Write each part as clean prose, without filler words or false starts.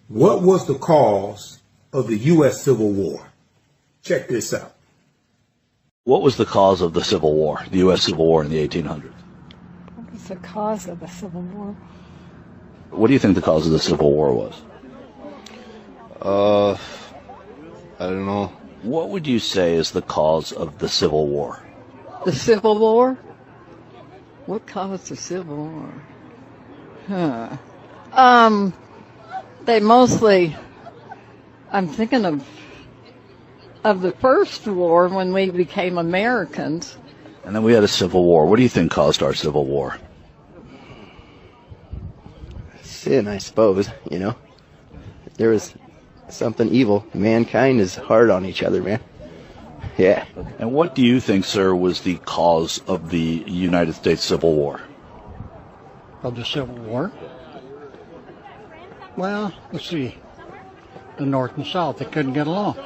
What was the cause of the U.S. Civil War? Check this out. What was the cause of the Civil War, the U.S. Civil War in the 1800s? What was the cause of the Civil War? What do you think the cause of the Civil War was? I don't know. What would you say is the cause of the Civil War? The Civil War? What caused the Civil War? They mostly, I'm thinking of the first war when we became Americans. And then we had a Civil War. What do you think caused our Civil War? Sin, I suppose, you know. There was something evil. Mankind is hard on each other, man. Yeah. And what do you think, sir, was the cause of the United States Civil War? Of the Civil War? Well, let's see. The North and South, they couldn't get along.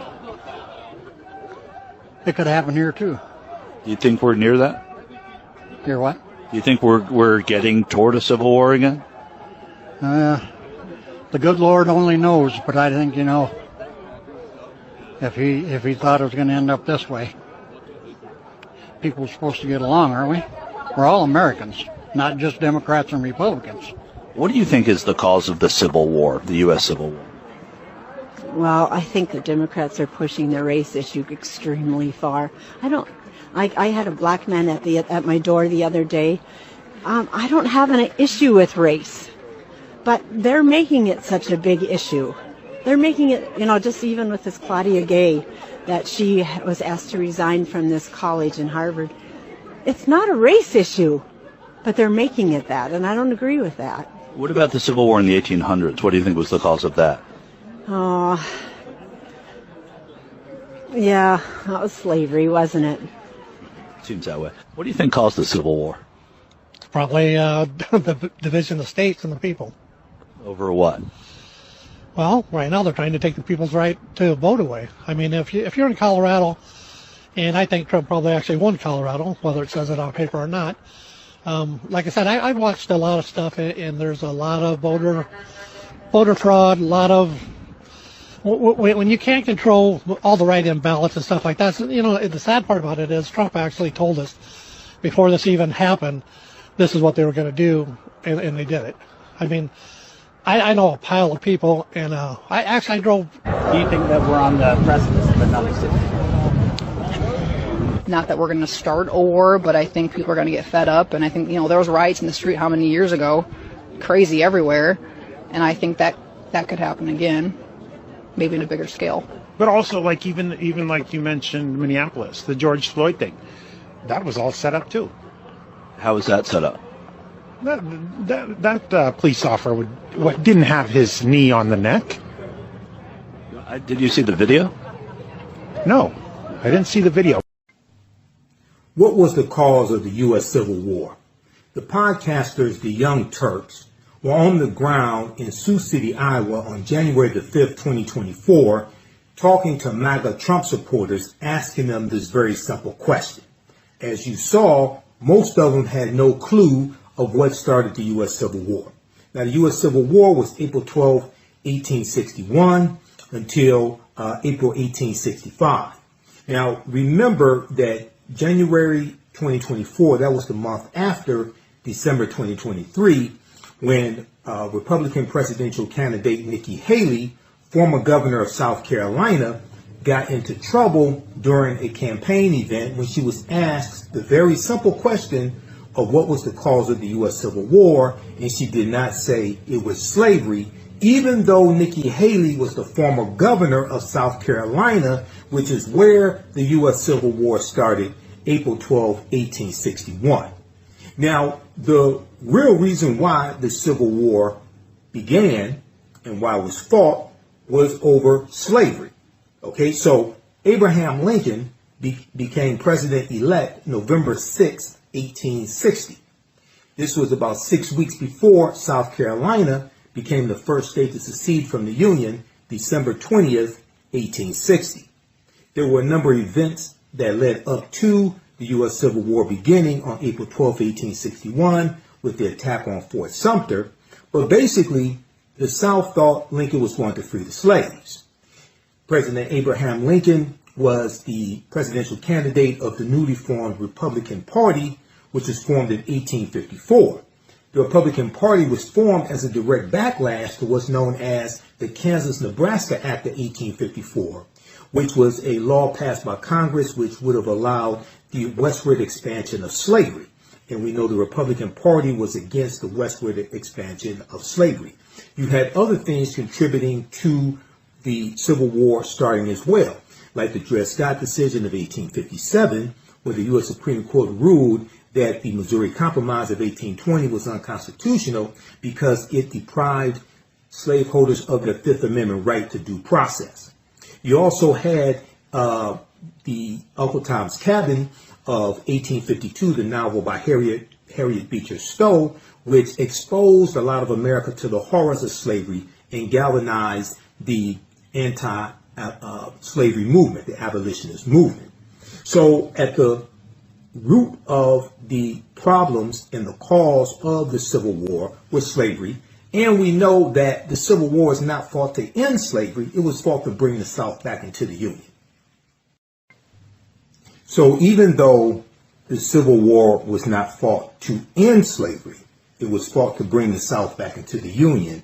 It could happen here, too. Do you think we're near that? Hear what? Do you think we're getting toward a Civil War again? The good Lord only knows, but I think, you know, if he thought it was going to end up this way, people are supposed to get along, aren't we? We're all Americans, not just Democrats and Republicans. What do you think is the cause of the Civil War, the U.S. Civil War? Well, I think the Democrats are pushing the race issue extremely far. I had a black man at my door the other day. I don't have an issue with race, but they're making it such a big issue. They're making it, you know, just even with this Claudia Gay, that she was asked to resign from this college in Harvard. It's not a race issue, but they're making it that, and I don't agree with that. What about the Civil War in the 1800s? What do you think was the cause of that? Oh, yeah, that was slavery, wasn't it? Seems that way. What do you think caused the Civil War? Probably the division of states and the people. Over what? Well, right now they're trying to take the people's right to vote away. I mean, if you're in Colorado, and I think Trump probably actually won Colorado, whether it says it on paper or not. Like I said, I've watched a lot of stuff, and there's a lot of voter fraud, a lot of when you can't control all the write-in ballots and stuff like that. So, you know, the sad part about it is Trump actually told us before this even happened, this is what they were going to do, and they did it. I mean, I know a pile of people, and I drove. Do you think that we're on the precipice of another civil war? Not that we're going to start a war, but I think people are going to get fed up, and I think, you know, there was riots in the street how many years ago, crazy everywhere, and I think that could happen again, maybe in a bigger scale. But also, like even like you mentioned, Minneapolis, the George Floyd thing, that was all set up too. How was that set up? That police officer didn't have his knee on the neck. Did you see the video? No, I didn't see the video. What was the cause of the U.S. Civil War? The podcasters, the Young Turks, were on the ground in Sioux City, Iowa on January the 5th, 2024, talking to MAGA Trump supporters, asking them this very simple question. As you saw, most of them had no clue of what started the U.S. Civil War. Now, the U.S. Civil War was April 12, 1861 until April 1865. Now, remember that January 2024, that was the month after December 2023, when Republican presidential candidate Nikki Haley, former governor of South Carolina, got into trouble during a campaign event when she was asked the very simple question of what was the cause of the U.S. Civil War, and she did not say it was slavery, even though Nikki Haley was the former governor of South Carolina, which is where the U.S. Civil War started, April 12, 1861. Now, the real reason why the Civil War began and why it was fought was over slavery. Okay, so Abraham Lincoln became president-elect November 6, 1860. This was about 6 weeks before South Carolina became the first state to secede from the Union, December 20th, 1860. There were a number of events that led up to the U.S. Civil War beginning on April 12, 1861, with the attack on Fort Sumter. But basically, The South thought Lincoln was going to free the slaves. President Abraham Lincoln was the presidential candidate of the newly formed Republican Party, which was formed in 1854. The Republican Party was formed as a direct backlash to what's known as the Kansas-Nebraska Act of 1854, which was a law passed by Congress which would have allowed the westward expansion of slavery. And we know the Republican Party was against the westward expansion of slavery. You had other things contributing to the Civil War starting as well, like the Dred Scott decision of 1857, where the U.S. Supreme Court ruled that the Missouri Compromise of 1820 was unconstitutional because it deprived slaveholders of their Fifth Amendment right to due process. You also had the Uncle Tom's Cabin of 1852, the novel by Harriet Beecher Stowe, which exposed a lot of America to the horrors of slavery and galvanized the anti-slavery movement, the abolitionist movement. So at the root of the problems and the cause of the Civil War was slavery. And we know that the Civil War is not fought to end slavery. It was fought to bring the South back into the Union. So even though the Civil War was not fought to end slavery, it was fought to bring the South back into the Union.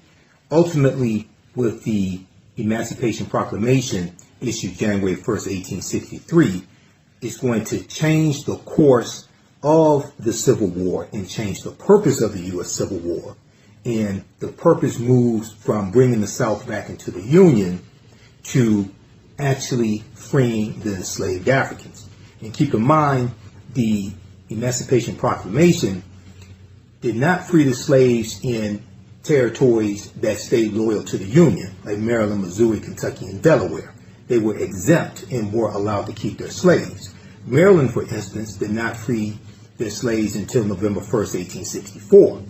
Ultimately, with the Emancipation Proclamation issued January 1st, 1863, it's going to change the course of the Civil War and change the purpose of the U.S. Civil War. And the purpose moves from bringing the South back into the Union to actually freeing the enslaved Africans. And keep in mind, the Emancipation Proclamation did not free the slaves in territories that stayed loyal to the Union, like Maryland, Missouri, Kentucky, and Delaware. They were exempt and were allowed to keep their slaves. Maryland, for instance, did not free their slaves until November 1st, 1864.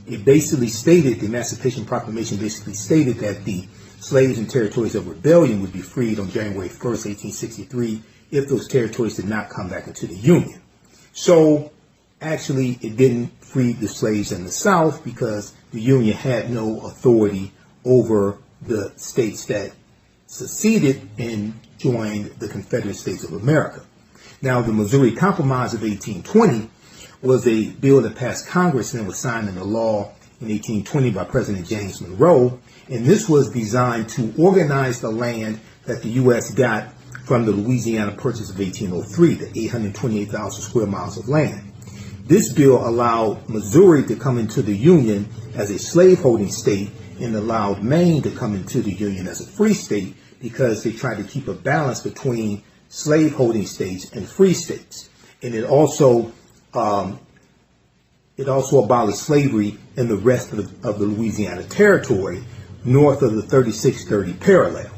It basically stated, the Emancipation Proclamation basically stated that the slaves in territories of rebellion would be freed on January 1st, 1863, if those territories did not come back into the Union. So actually, it didn't free the slaves in the South because the Union had no authority over the states that seceded and joined the Confederate States of America. Now, the Missouri Compromise of 1820 was a bill that passed Congress and was signed into law in 1820 by President James Monroe. And this was designed to organize the land that the U.S. got from the Louisiana Purchase of 1803, the 828,000 square miles of land. This bill allowed Missouri to come into the Union as a slaveholding state and allowed Maine to come into the Union as a free state because they tried to keep a balance between slaveholding states and free states. And it also abolished slavery in the rest of the Louisiana Territory north of the 3630 parallel.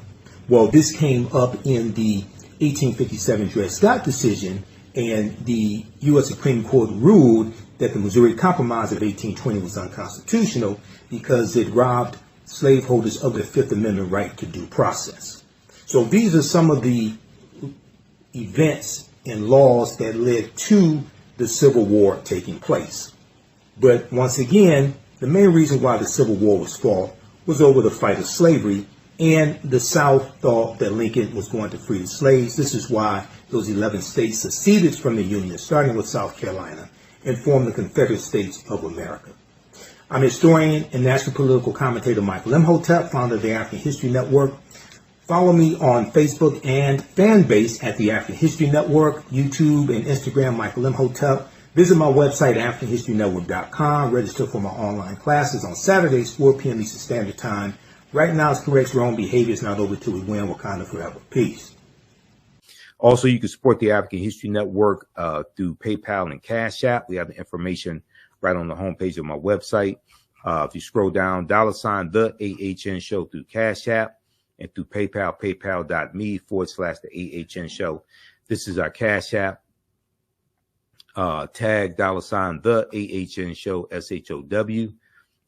Well, this came up in the 1857 Dred Scott decision, and the U.S. Supreme Court ruled that the Missouri Compromise of 1820 was unconstitutional because it robbed slaveholders of their Fifth Amendment right to due process. So these are some of the events and laws that led to the Civil War taking place. But once again, the main reason why the Civil War was fought was over the fight of slavery, and the South thought that Lincoln was going to free the slaves. This is why those 11 states seceded from the Union, starting with South Carolina, and formed the Confederate States of America. I'm historian and national political commentator Michael Imhotep, founder of the African History Network. Follow me on Facebook and Fanbase at the African History Network, YouTube and Instagram, Michael Imhotep. Visit my website, AfricanHistoryNetwork.com. Register for my online classes on Saturdays, 4 p.m. Eastern Standard Time. Right now, it's correct your own behavior. It's not over till we win. Wakanda forever. Peace. Also, you can support the African History Network through PayPal and Cash App. We have the information right on the homepage of my website. If you scroll down, $ the AHN Show through Cash App, and through PayPal, paypal.me/the AHN Show. This is our Cash App. Tag $ the AHN Show, SHOW.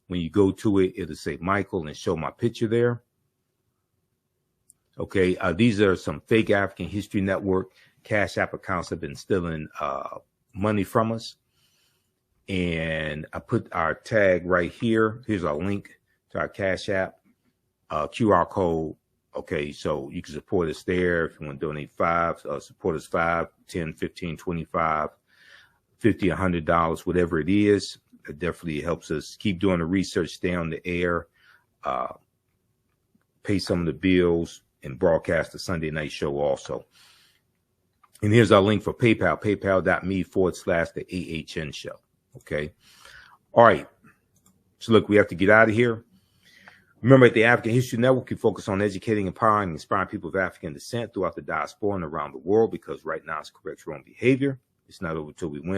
When you go to it, it'll say Michael and show my picture there. Okay, these are some fake African History Network Cash App accounts that have been stealing money from us. And I put our tag right here. Here's our link to our Cash App, QR code. Okay, so you can support us there. If you want to donate support us $5, $10, $15, $25, $50, $100, whatever it is. It definitely helps us keep doing the research, stay on the air, pay some of the bills, and broadcast the Sunday night show also. And here's our link for PayPal, paypal.me/the AHN show. Okay. All right. So look, we have to get out of here. Remember, at the African History Network, we focus on educating, empowering, and inspiring people of African descent throughout the diaspora and around the world, because right now it's correct wrong behavior. It's not over till we win.